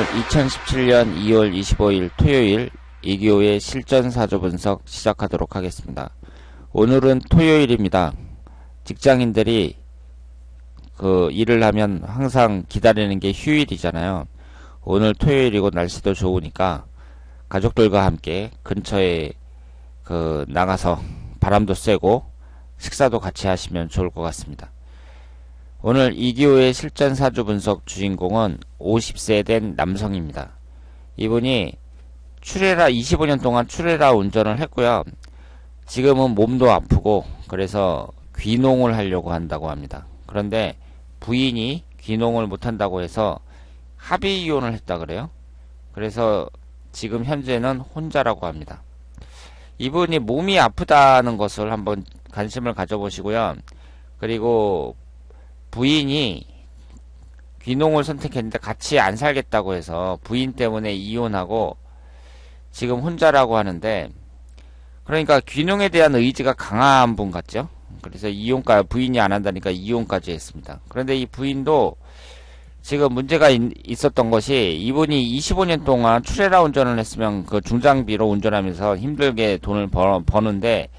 2017년 2월 25일 토요일 이기호의 실전 사주 분석 시작하도록 하겠습니다. 오늘은 토요일입니다. 직장인들이 일을 하면 항상 기다리는 게 휴일이잖아요. 오늘 토요일이고 날씨도 좋으니까 가족들과 함께 근처에 나가서 바람도 쐬고 식사도 같이 하시면 좋을 것 같습니다. 오늘 이기호의 실전 사주 분석 주인공은 50세 된 남성입니다. 이분이 25년 동안 출애라 운전을 했고요. 지금은 몸도 아프고 그래서 귀농을 하려고 한다고 합니다. 그런데 부인이 귀농을 못한다고 해서 합의 이혼을 했다 그래요. 그래서 지금 현재는 혼자라고 합니다. 이분이 몸이 아프다는 것을 한번 관심을 가져보시고요. 그리고 부인이 귀농을 선택했는데 같이 안 살겠다고 해서 부인 때문에 이혼하고 지금 혼자라고 하는데, 그러니까 귀농에 대한 의지가 강한 분 같죠. 그래서 부인이 안 한다니까 이혼까지 했습니다. 그런데 이 부인도 지금 문제가 있었던 것이, 이분이 25년 동안 출애라 운전을 했으면 그 중장비로 운전하면서 힘들게 돈을 버는데,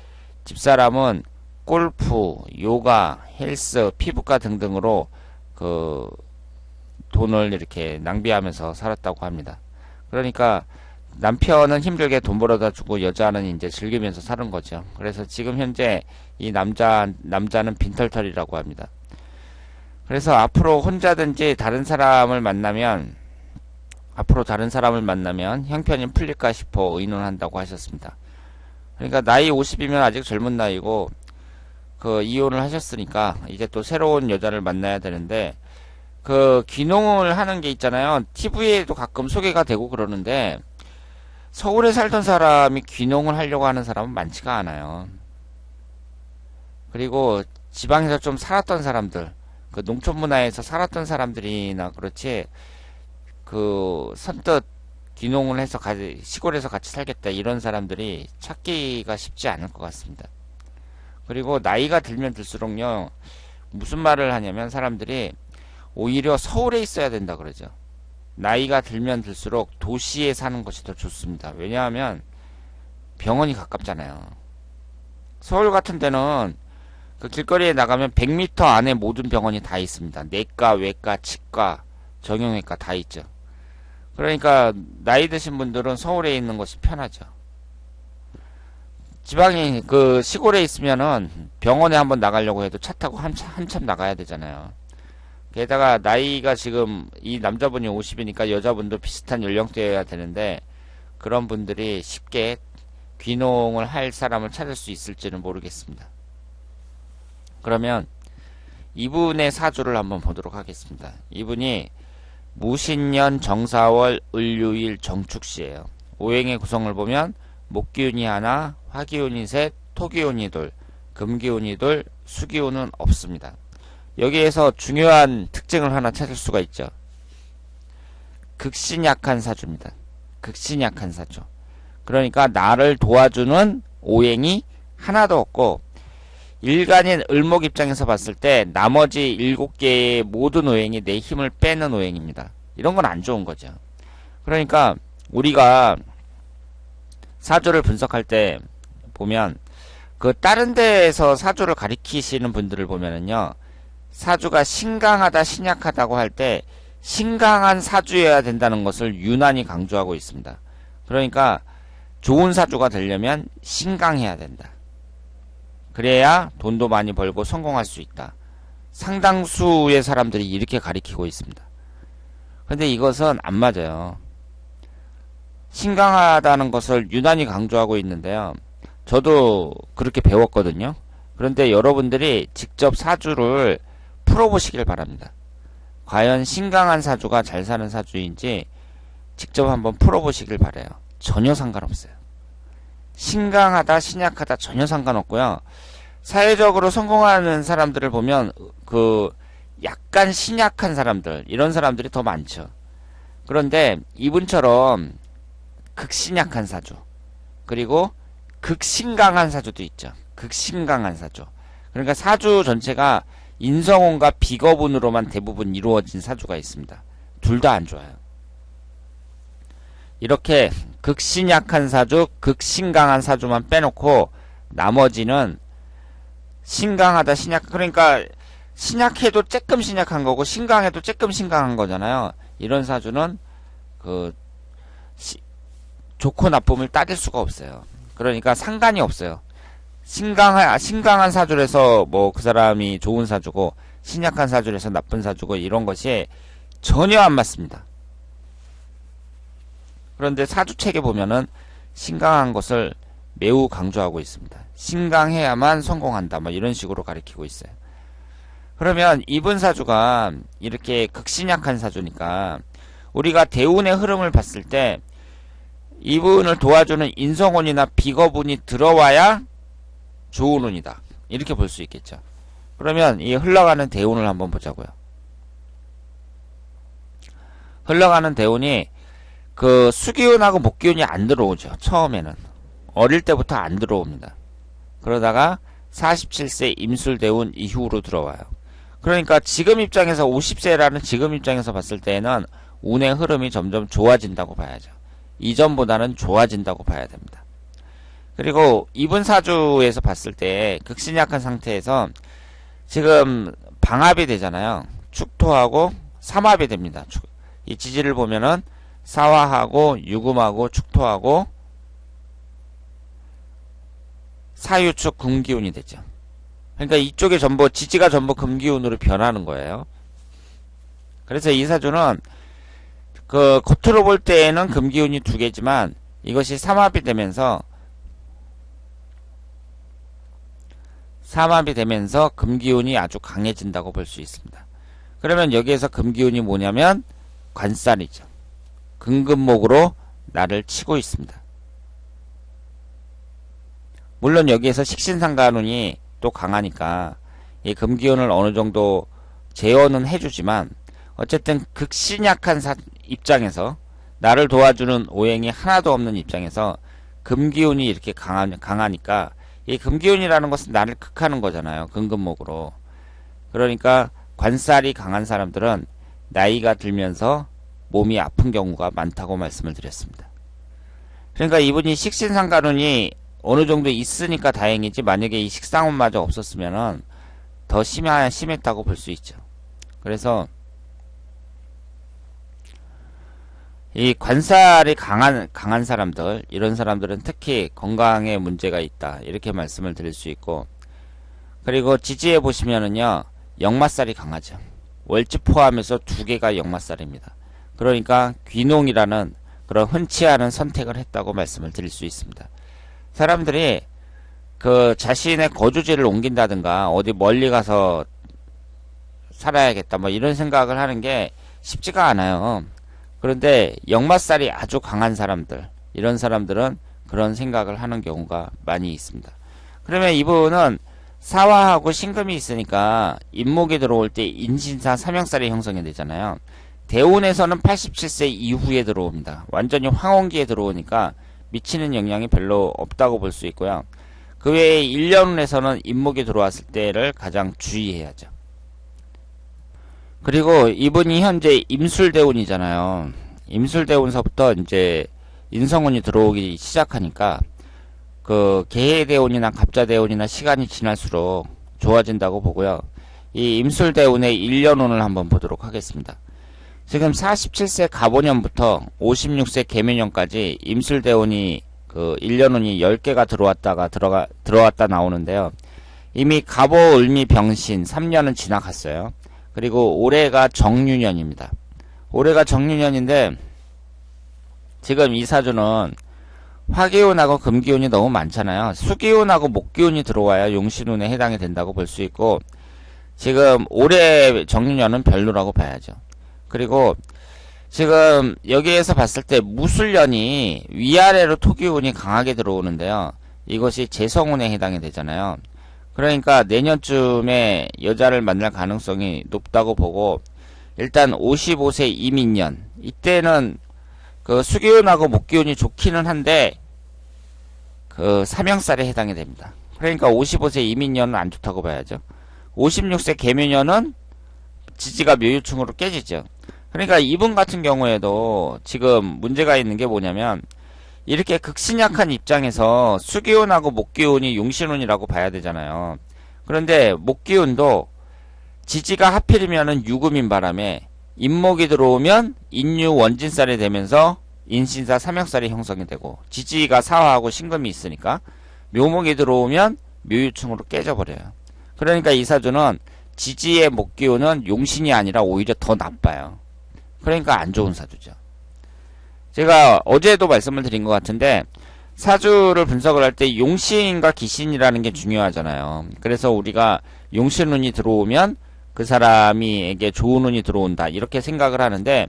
집사람은 골프, 요가, 헬스, 피부과 등등으로 돈을 이렇게 낭비하면서 살았다고 합니다. 그러니까 남편은 힘들게 돈 벌어다 주고 여자는 이제 즐기면서 사는 거죠. 그래서 지금 현재 이 남자는 빈털털이라고 합니다. 그래서 앞으로 혼자든지 다른 사람을 만나면 형편이 풀릴까 싶어 의논한다고 하셨습니다. 그러니까 나이 50이면 아직 젊은 나이고 이혼을 하셨으니까 이제 또 새로운 여자를 만나야 되는데, 귀농을 하는 게 있잖아요. TV에도 가끔 소개가 되고 그러는데, 서울에 살던 사람이 귀농을 하려고 하는 사람은 많지가 않아요. 그리고 지방에서 좀 살았던 사람들, 농촌 문화에서 살았던 사람들이나 그렇지, 선뜻 귀농을 해서 시골에서 같이 살겠다 이런 사람들이 찾기가 쉽지 않을 것 같습니다. 그리고 나이가 들면 들수록요, 무슨 말을 하냐면 사람들이 오히려 서울에 있어야 된다 그러죠. 나이가 들면 들수록 도시에 사는 것이 더 좋습니다. 왜냐하면 병원이 가깝잖아요. 서울 같은 데는 길거리에 나가면 100m 안에 모든 병원이 다 있습니다. 내과, 외과, 치과, 정형외과 다 있죠. 그러니까 나이 드신 분들은 서울에 있는 것이 편하죠. 지방에 시골에 있으면은 병원에 한번 나가려고 해도 차 타고 한참 나가야 되잖아요. 게다가 나이가 지금 이 남자분이 50이니까 여자분도 비슷한 연령대여야 되는데, 그런 분들이 쉽게 귀농을 할 사람을 찾을 수 있을지는 모르겠습니다. 그러면 이분의 사주를 한번 보도록 하겠습니다. 이분이 무신년 정사월 을유일 정축시예요. 오행의 구성을 보면 목기운이 하나, 화기운이 셋, 토기운이 둘, 금기운이 둘, 수기운은 없습니다. 여기에서 중요한 특징을 하나 찾을 수가 있죠. 극신약한 사주입니다. 극신약한 사주. 그러니까 나를 도와주는 오행이 하나도 없고, 일간인 을목 입장에서 봤을 때 나머지 7개의 모든 오행이 내 힘을 빼는 오행입니다. 이런 건 안 좋은 거죠. 그러니까 우리가 사주를 분석할 때 보면, 다른 데에서 사주를 가리키시는 분들을 보면은요, 사주가 신강하다, 신약하다고 할 때 신강한 사주여야 된다는 것을 유난히 강조하고 있습니다. 그러니까 좋은 사주가 되려면 신강해야 된다. 그래야 돈도 많이 벌고 성공할 수 있다. 상당수의 사람들이 이렇게 가리키고 있습니다. 근데 이것은 안 맞아요. 신강하다는 것을 유난히 강조하고 있는데요. 저도 그렇게 배웠거든요. 그런데 여러분들이 직접 사주를 풀어보시길 바랍니다. 과연 신강한 사주가 잘 사는 사주인지 직접 한번 풀어보시길 바라요. 전혀 상관없어요. 신강하다, 신약하다 전혀 상관없고요. 사회적으로 성공하는 사람들을 보면 약간 신약한 사람들, 이런 사람들이 더 많죠. 그런데 이분처럼 극신약한 사주, 그리고 극신강한 사주도 있죠. 극신강한 사주. 그러니까 사주 전체가 인성운과 비거운으로만 대부분 이루어진 사주가 있습니다. 둘 다 안 좋아요. 이렇게 극신약한 사주, 극신강한 사주만 빼놓고 나머지는 신강하다, 신약, 그러니까 신약해도 조금 신약한 거고 신강해도 조금 신강한 거잖아요. 이런 사주는 그 좋고 나쁨을 따질 수가 없어요. 그러니까 상관이 없어요. 신강한 사주라서 뭐 그 사람이 좋은 사주고 신약한 사주라서 나쁜 사주고 이런 것이 전혀 안 맞습니다. 그런데 사주책에 보면은 신강한 것을 매우 강조하고 있습니다. 신강해야만 성공한다, 뭐 이런 식으로 가리키고 있어요. 그러면 이분 사주가 이렇게 극신약한 사주니까 우리가 대운의 흐름을 봤을 때 이분을 도와주는 인성운이나 비거분이 들어와야 좋은 운이다, 이렇게 볼 수 있겠죠. 그러면 이 흘러가는 대운을 한번 보자고요. 흘러가는 대운이 그 수기운하고 목기운이 안 들어오죠. 처음에는 어릴 때부터 안 들어옵니다. 그러다가 47세 임술대운 이후로 들어와요. 그러니까 지금 입장에서 50세라는 지금 입장에서 봤을 때에는 운의 흐름이 점점 좋아진다고 봐야죠. 이전보다는 좋아진다고 봐야 됩니다. 그리고 이분 사주에서 봤을 때 극신약한 상태에서 지금 방합이 되잖아요. 축토하고 삼합이 됩니다. 이 지지를 보면은 사화하고 유금하고 축토하고 사유축 금기운이 되죠. 그러니까 이쪽에 전부 지지가 전부 금기운으로 변하는 거예요. 그래서 이 사주는 그 겉으로 볼 때에는 금기운이 두 개지만 이것이 삼합이 되면서 금기운이 아주 강해진다고 볼 수 있습니다. 그러면 여기에서 금기운이 뭐냐면 관살이죠. 금금목으로 나를 치고 있습니다. 물론 여기에서 식신상간운이 또 강하니까 이 금기운을 어느 정도 제어는 해주지만 어쨌든 극신약한 입장에서 나를 도와주는 오행이 하나도 없는 입장에서 금기운이 이렇게 강하니까 이 금기운이라는 것은 나를 극하는 거잖아요. 금금목으로. 그러니까 관살이 강한 사람들은 나이가 들면서 몸이 아픈 경우가 많다고 말씀을 드렸습니다. 그러니까 이분이 식신상간운이 어느 정도 있으니까 다행이지 만약에 이 식상운마저 없었으면은 더 심했다고 볼 수 있죠. 그래서 이 관살이 강한 사람들, 이런 사람들은 특히 건강에 문제가 있다, 이렇게 말씀을 드릴 수 있고, 그리고 지지에 보시면은요 역마살이 강하죠. 월지 포함해서 두 개가 역마살입니다. 그러니까 귀농이라는 그런 흔치 않은 선택을 했다고 말씀을 드릴 수 있습니다. 사람들이 그 자신의 거주지를 옮긴다든가 어디 멀리 가서 살아야겠다 뭐 이런 생각을 하는 게 쉽지가 않아요. 그런데 역마살이 아주 강한 사람들, 이런 사람들은 그런 생각을 하는 경우가 많이 있습니다. 그러면 이분은 사화하고 신금이 있으니까 인목이 들어올 때 인신사 삼형살이 형성이 되잖아요. 대운에서는 87세 이후에 들어옵니다. 완전히 황혼기에 들어오니까 미치는 영향이 별로 없다고 볼 수 있고요. 그 외에 1년운에서는 인목이 들어왔을 때를 가장 주의해야죠. 그리고 이분이 현재 임술대운이잖아요. 임술대운서부터 이제 인성운이 들어오기 시작하니까 그 계해대운이나 갑자대운이나 시간이 지날수록 좋아진다고 보고요. 이 임술대운의 1년운을 한번 보도록 하겠습니다. 지금 47세 갑오년부터 56세 개묘년까지 임술대운이 그 1년운이 10개가 들어왔다 나오는데요. 이미 갑오, 을미, 병신 3년은 지나갔어요. 그리고 올해가 정유년입니다. 올해가 정유년인데 지금 이 사주는 화기운하고 금기운이 너무 많잖아요. 수기운하고 목기운이 들어와야 용신운에 해당이 된다고 볼 수 있고, 지금 올해 정유년은 별로라고 봐야죠. 그리고 지금 여기에서 봤을 때 무술년이 위아래로 토기운이 강하게 들어오는데요. 이것이 재성운에 해당이 되잖아요. 그러니까 내년쯤에 여자를 만날 가능성이 높다고 보고, 일단 55세 이민년, 이때는 그 수기운하고 목기운이 좋기는 한데 그 삼형살에 해당이 됩니다. 그러니까 55세 이민년은 안 좋다고 봐야죠. 56세 개묘년은 지지가 묘유충으로 깨지죠. 그러니까 이분 같은 경우에도 지금 문제가 있는 게 뭐냐면, 이렇게 극신약한 입장에서 수기운하고 목기운이 용신운이라고 봐야 되잖아요. 그런데 목기운도 지지가 하필이면은 유금인 바람에 인목이 들어오면 인유 원진살이 되면서 인신사 삼역살이 형성이 되고, 지지가 사화하고 신금이 있으니까 묘목이 들어오면 묘유충으로 깨져버려요. 그러니까 이 사주는 지지의 목기운은 용신이 아니라 오히려 더 나빠요. 그러니까 안 좋은 사주죠. 제가 어제도 말씀을 드린 것 같은데, 사주를 분석을 할 때 용신과 기신이라는 게 중요하잖아요. 그래서 우리가 용신운이 들어오면 그 사람에게 좋은 운이 들어온다, 이렇게 생각을 하는데,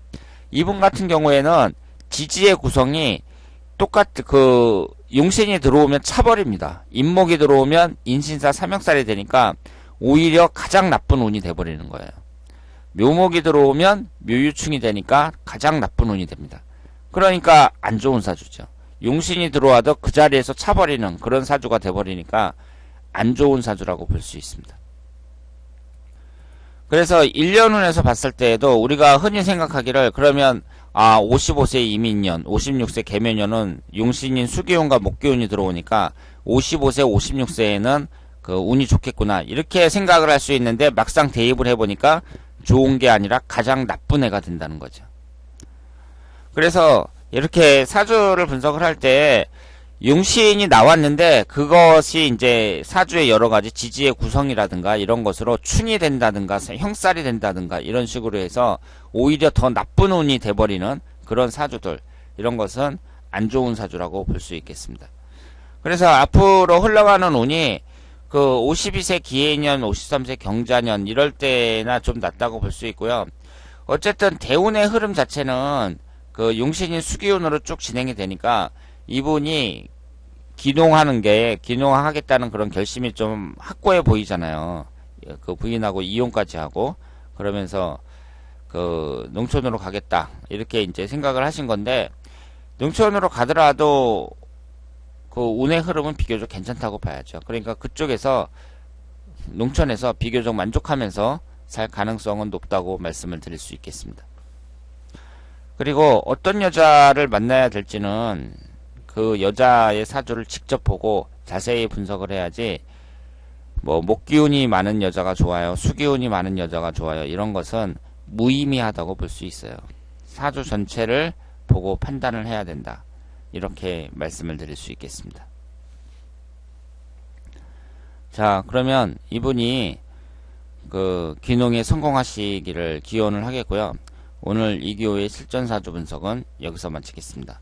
이분 같은 경우에는 지지의 구성이 용신이 들어오면 차버립니다. 인목이 들어오면 인신사 삼역살이 되니까 오히려 가장 나쁜 운이 돼버리는 거예요. 묘목이 들어오면 묘유충이 되니까 가장 나쁜 운이 됩니다. 그러니까 안 좋은 사주죠. 용신이 들어와도 그 자리에서 차버리는 그런 사주가 돼버리니까 안 좋은 사주라고 볼 수 있습니다. 그래서 1년운에서 봤을 때에도 우리가 흔히 생각하기를, 그러면 55세 이민년, 56세 계묘년은 용신인 수기운과 목기운이 들어오니까 55세, 56세에는 그 운이 좋겠구나, 이렇게 생각을 할 수 있는데, 막상 대입을 해보니까 좋은 게 아니라 가장 나쁜 애가 된다는 거죠. 그래서 이렇게 사주를 분석을 할 때 용신이 나왔는데, 그것이 이제 사주의 여러 가지 지지의 구성이라든가 이런 것으로 충이 된다든가 형살이 된다든가 이런 식으로 해서 오히려 더 나쁜 운이 돼버리는 그런 사주들, 이런 것은 안 좋은 사주라고 볼 수 있겠습니다. 그래서 앞으로 흘러가는 운이 그 52세 기해년, 53세 경자년 이럴 때나 좀 낫다고 볼 수 있고요. 어쨌든 대운의 흐름 자체는 그 용신인 수기운으로 쭉 진행이 되니까 이분이 기농하겠다는 그런 결심이 좀 확고해 보이잖아요. 그 부인하고 이혼까지 하고 그러면서 그 농촌으로 가겠다, 이렇게 이제 생각을 하신 건데, 농촌으로 가더라도 그 운의 흐름은 비교적 괜찮다고 봐야죠. 그러니까 그쪽에서 농촌에서 비교적 만족하면서 살 가능성은 높다고 말씀을 드릴 수 있겠습니다. 그리고 어떤 여자를 만나야 될지는 그 여자의 사주를 직접 보고 자세히 분석을 해야지, 뭐 목기운이 많은 여자가 좋아요, 수기운이 많은 여자가 좋아요, 이런 것은 무의미하다고 볼 수 있어요. 사주 전체를 보고 판단을 해야 된다, 이렇게 말씀을 드릴 수 있겠습니다. 자, 그러면 이분이 그 귀농에 성공하시기를 기원을 하겠고요. 오늘 이기호의 실전사주 분석은 여기서 마치겠습니다.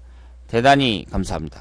대단히 감사합니다.